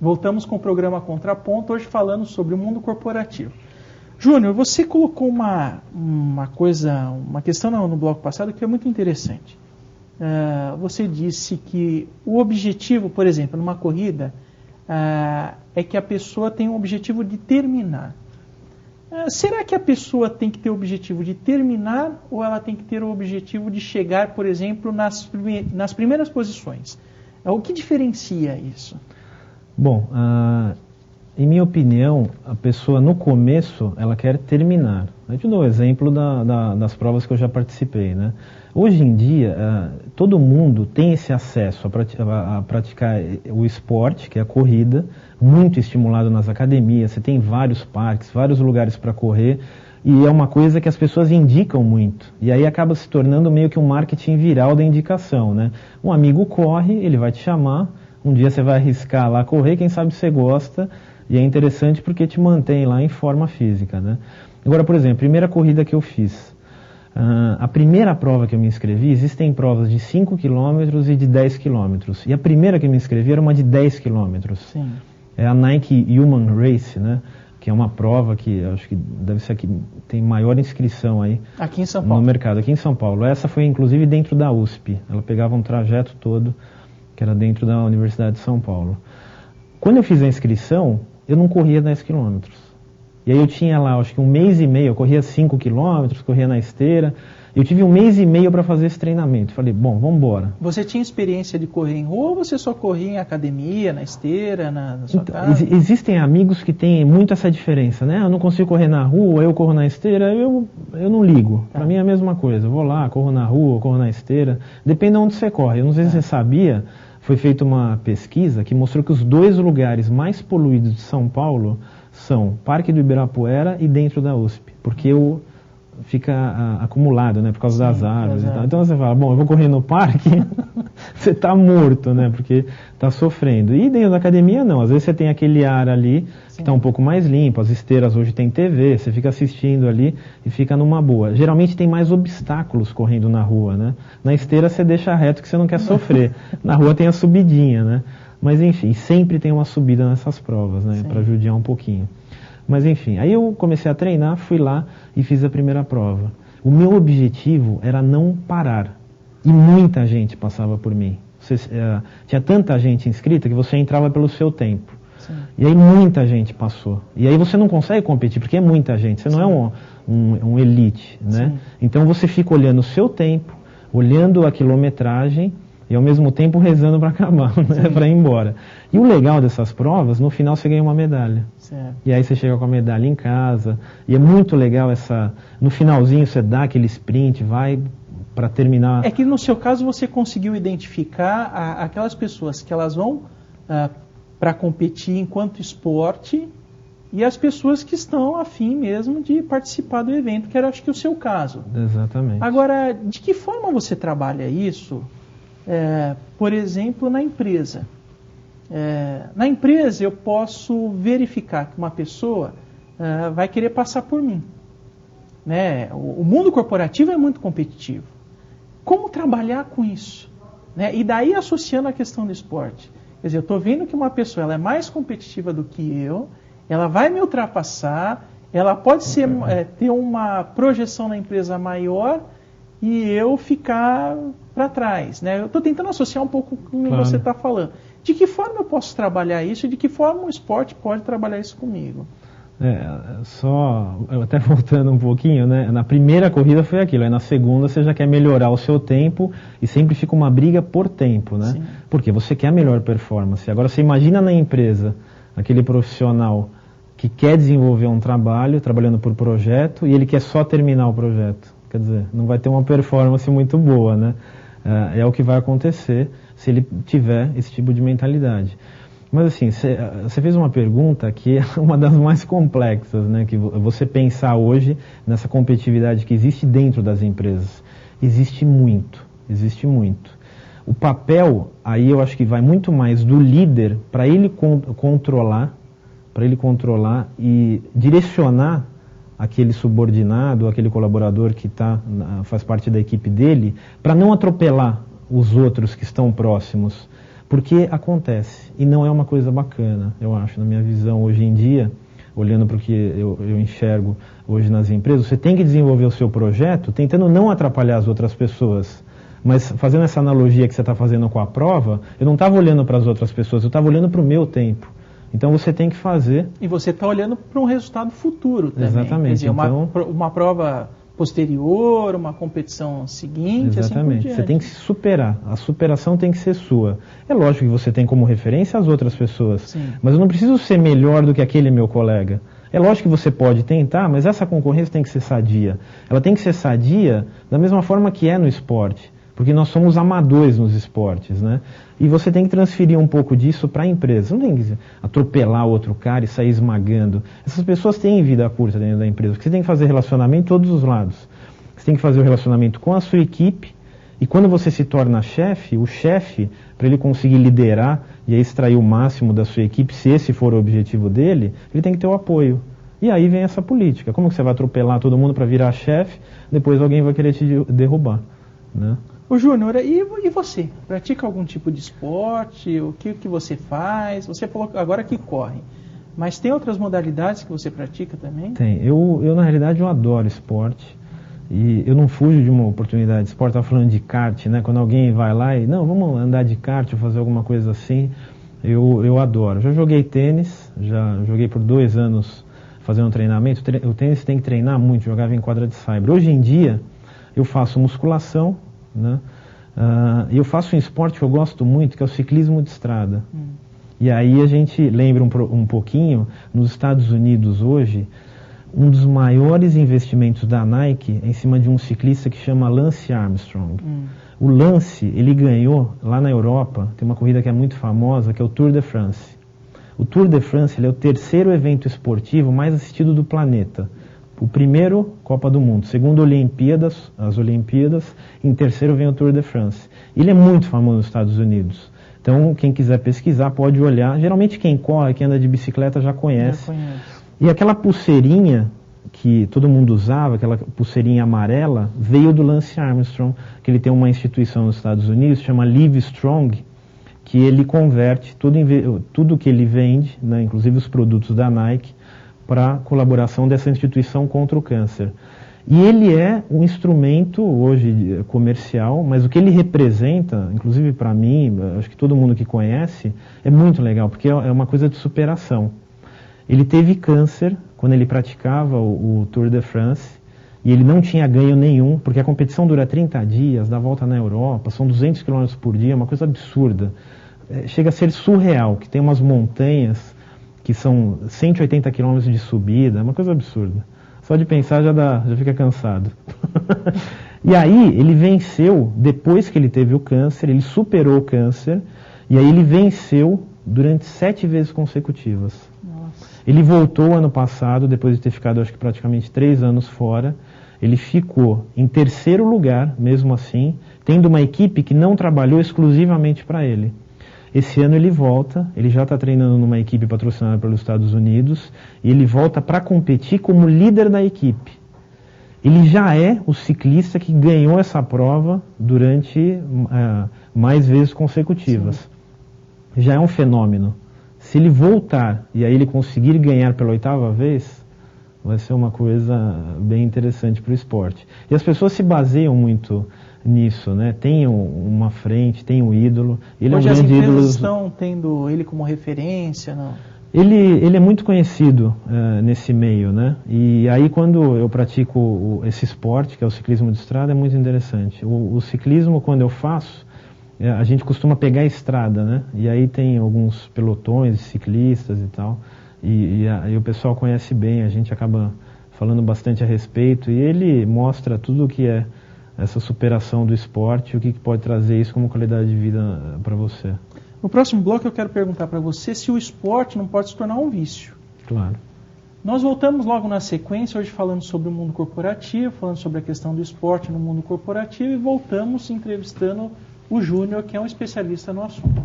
Voltamos com o programa Contraponto, hoje falando sobre o mundo corporativo. Júnior, você colocou uma questão no bloco passado que é muito interessante. Você disse que o objetivo, por exemplo, numa corrida, é que a pessoa tem um objetivo de terminar. Será que a pessoa tem que ter o objetivo de terminar ou ela tem que ter o objetivo de chegar, por exemplo, nas primeiras posições? O que diferencia isso? Bom, em minha opinião, a pessoa no começo, ela quer terminar. Eu te dou o exemplo das provas que eu já participei, né? Hoje em dia, todo mundo tem esse acesso a praticar o esporte, que é a corrida, muito estimulado nas academias, você tem vários parques, vários lugares para correr, e é uma coisa que as pessoas indicam muito. E aí acaba se tornando meio que um marketing viral da indicação, né? Um amigo corre, ele vai te chamar, um dia você vai arriscar lá correr, quem sabe você gosta, e é interessante porque te mantém lá em forma física, né? Agora, por exemplo, a primeira corrida que eu fiz, a primeira prova que eu me inscrevi, existem provas de 5 km e de 10 km. E a primeira que eu me inscrevi era uma de 10 km. Sim. É a Nike Human Race, né? Que é uma prova que acho que deve ser a que tem maior inscrição aí aqui em São Paulo. No mercado, aqui em São Paulo. Essa foi inclusive dentro da USP. Ela pegava um trajeto todo que era dentro da Universidade de São Paulo. Quando eu fiz a inscrição, eu não corria 10 km. E aí eu tinha lá, acho que 1 mês e meio, eu corria 5 km, corria na esteira. Eu tive 1 mês e meio para fazer esse treinamento. Falei, bom, vamos embora. Você tinha experiência de correr em rua ou você só corria em academia, na esteira, na sua casa? Existem amigos que têm muito essa diferença, né? Eu não consigo correr na rua, eu corro na esteira, eu não ligo. Para mim é a mesma coisa. Eu vou lá, corro na rua, corro na esteira. Depende de onde você corre. Eu não sei se você sabia, foi feita uma pesquisa que mostrou que os 2 lugares mais poluídos de São Paulo são Parque do Ibirapuera e dentro da USP, porque fica acumulado, né, por causa das árvores e tal. Então você fala, bom, eu vou correr no parque, você está morto, né, porque está sofrendo. E dentro da academia não, às vezes você tem aquele ar ali que está um pouco mais limpo, as esteiras hoje tem TV, você fica assistindo ali e fica numa boa. Geralmente tem mais obstáculos correndo na rua, né, na esteira você deixa reto que você não quer sofrer, na rua tem a subidinha, né. Mas enfim, sempre tem uma subida nessas provas, né, para judiar um pouquinho. Mas enfim, aí eu comecei a treinar, fui lá e fiz a primeira prova. O meu objetivo era não parar. E muita gente passava por mim. Tinha tanta gente inscrita que você entrava pelo seu tempo. Sim. E aí muita gente passou. E aí você não consegue competir, porque é muita gente. Você não é um elite, né? Sim. Então você fica olhando o seu tempo, olhando a quilometragem, e ao mesmo tempo rezando para acabar, né, para ir embora. E o legal dessas provas, no final você ganha uma medalha. Certo. E aí você chega com a medalha em casa, e é muito legal no finalzinho você dá aquele sprint, vai para terminar. É que no seu caso você conseguiu identificar aquelas pessoas que elas vão para competir enquanto esporte e as pessoas que estão a fim mesmo de participar do evento, que era acho que o seu caso. Exatamente. Agora, de que forma você trabalha isso? Por exemplo, na empresa. Na empresa eu posso verificar que uma pessoa vai querer passar por mim. Né? O mundo corporativo é muito competitivo. Como trabalhar com isso? Né? E daí associando a questão do esporte. Quer dizer, eu estou vendo que uma pessoa ela é mais competitiva do que eu, ela vai me ultrapassar, ela pode ter uma projeção na empresa maior e eu ficar para trás, né? Eu estou tentando associar um pouco com o que você está falando. De que forma eu posso trabalhar isso e de que forma o esporte pode trabalhar isso comigo? Até voltando um pouquinho, né? Na primeira corrida foi aquilo, aí na segunda você já quer melhorar o seu tempo e sempre fica uma briga por tempo, né? Sim. Porque você quer a melhor performance. Agora você imagina na empresa aquele profissional que quer desenvolver um trabalho, trabalhando por projeto, e ele quer só terminar o projeto. Quer dizer, não vai ter uma performance muito boa, né? É o que vai acontecer se ele tiver esse tipo de mentalidade. Mas assim, você fez uma pergunta que é uma das mais complexas, né? Que você pensar hoje nessa competitividade que existe dentro das empresas. Existe muito, existe muito. O papel, aí eu acho que vai muito mais do líder para ele controlar e direcionar aquele subordinado, aquele colaborador que faz parte da equipe dele, para não atropelar os outros que estão próximos. Porque acontece, e não é uma coisa bacana, eu acho, na minha visão hoje em dia, olhando para o que eu enxergo hoje nas empresas, você tem que desenvolver o seu projeto tentando não atrapalhar as outras pessoas. Mas fazendo essa analogia que você está fazendo com a prova, eu não estava olhando para as outras pessoas, eu estava olhando para o meu tempo. Então você tem que fazer... E você está olhando para um resultado futuro também. Exatamente. Quer dizer, então, uma prova posterior, uma competição seguinte, exatamente. Assim você tem que se superar. A superação tem que ser sua. É lógico que você tem como referência as outras pessoas. Sim. Mas eu não preciso ser melhor do que aquele meu colega. É lógico que você pode tentar, mas essa concorrência tem que ser sadia. Ela tem que ser sadia da mesma forma que é no esporte. Porque nós somos amadores nos esportes, né? E você tem que transferir um pouco disso para a empresa. Não tem que atropelar outro cara e sair esmagando. Essas pessoas têm vida curta dentro da empresa. Porque você tem que fazer relacionamento em todos os lados. Você tem que fazer o relacionamento com a sua equipe. E quando você se torna chefe, o chefe, para ele conseguir liderar e extrair o máximo da sua equipe, se esse for o objetivo dele, ele tem que ter o apoio. E aí vem essa política. Como que você vai atropelar todo mundo para virar chefe, depois alguém vai querer te derrubar, né? Ô Júnior, e você? Pratica algum tipo de esporte? O que você faz? Você falou agora que corre, mas tem outras modalidades que você pratica também? Tem. Eu na realidade, eu adoro esporte. E eu não fujo de uma oportunidade de esporte. Estava falando de kart, né? Quando alguém vai lá e, não, vamos andar de kart ou fazer alguma coisa assim, eu adoro. Já joguei tênis, já joguei por 2 anos fazendo treinamento. O tênis tem que treinar muito, jogava em quadra de saibro. Hoje em dia, eu faço musculação, né? Eu faço um esporte que eu gosto muito, que é o ciclismo de estrada. E aí a gente lembra um pouquinho, nos Estados Unidos hoje, um dos maiores investimentos da Nike é em cima de um ciclista que chama Lance Armstrong. O Lance, ele ganhou lá na Europa, tem uma corrida que é muito famosa, que é o Tour de France. O Tour de France ele é o 3º evento esportivo mais assistido do planeta. O primeiro, Copa do Mundo. Segundo, as Olimpíadas. Em terceiro vem o Tour de France. Ele é muito famoso nos Estados Unidos. Então, quem quiser pesquisar, pode olhar. Geralmente, quem corre, quem anda de bicicleta, já conhece. E aquela pulseirinha que todo mundo usava, aquela pulseirinha amarela, veio do Lance Armstrong, que ele tem uma instituição nos Estados Unidos, chama Live Strong, que ele converte tudo que ele vende, né, inclusive os produtos da Nike, para a colaboração dessa instituição contra o câncer. E ele é um instrumento hoje comercial, mas o que ele representa, inclusive para mim, acho que todo mundo que conhece, é muito legal, porque é uma coisa de superação. Ele teve câncer quando ele praticava o Tour de France, e ele não tinha ganho nenhum, porque a competição dura 30 dias, dá volta na Europa, são 200 km por dia, uma coisa absurda. Chega a ser surreal, que tem umas montanhas que são 180 km de subida, é uma coisa absurda. Só de pensar já fica cansado. E aí ele venceu, depois que ele teve o câncer, ele superou o câncer, e aí ele venceu durante 7 vezes consecutivas. Nossa. Ele voltou ano passado, depois de ter ficado acho que praticamente 3 anos fora, ele ficou em 3º lugar, mesmo assim, tendo uma equipe que não trabalhou exclusivamente para ele. Esse ano ele volta, ele já está treinando numa equipe patrocinada pelos Estados Unidos, e ele volta para competir como líder da equipe. Ele já é o ciclista que ganhou essa prova durante mais vezes consecutivas. Sim. Já é um fenômeno. Se ele voltar e aí ele conseguir ganhar pela 8ª vez, vai ser uma coisa bem interessante para o esporte. E as pessoas se baseiam muito nisso, né? Tem uma frente, tem um ídolo. Ele hoje é um grande ídolo. As empresas estão tendo ele como referência, não? Ele é muito conhecido nesse meio, né? E aí quando eu pratico esse esporte, que é o ciclismo de estrada, é muito interessante. O ciclismo, quando eu faço, a gente costuma pegar a estrada, né? E aí tem alguns pelotões, ciclistas e tal. E o pessoal conhece bem, a gente acaba falando bastante a respeito. E ele mostra tudo o que é essa superação do esporte, o que pode trazer isso como qualidade de vida para você. No próximo bloco eu quero perguntar para você se o esporte não pode se tornar um vício. Claro. Nós voltamos logo na sequência, hoje falando sobre o mundo corporativo, falando sobre a questão do esporte no mundo corporativo, e voltamos entrevistando o Júnior, que é um especialista no assunto.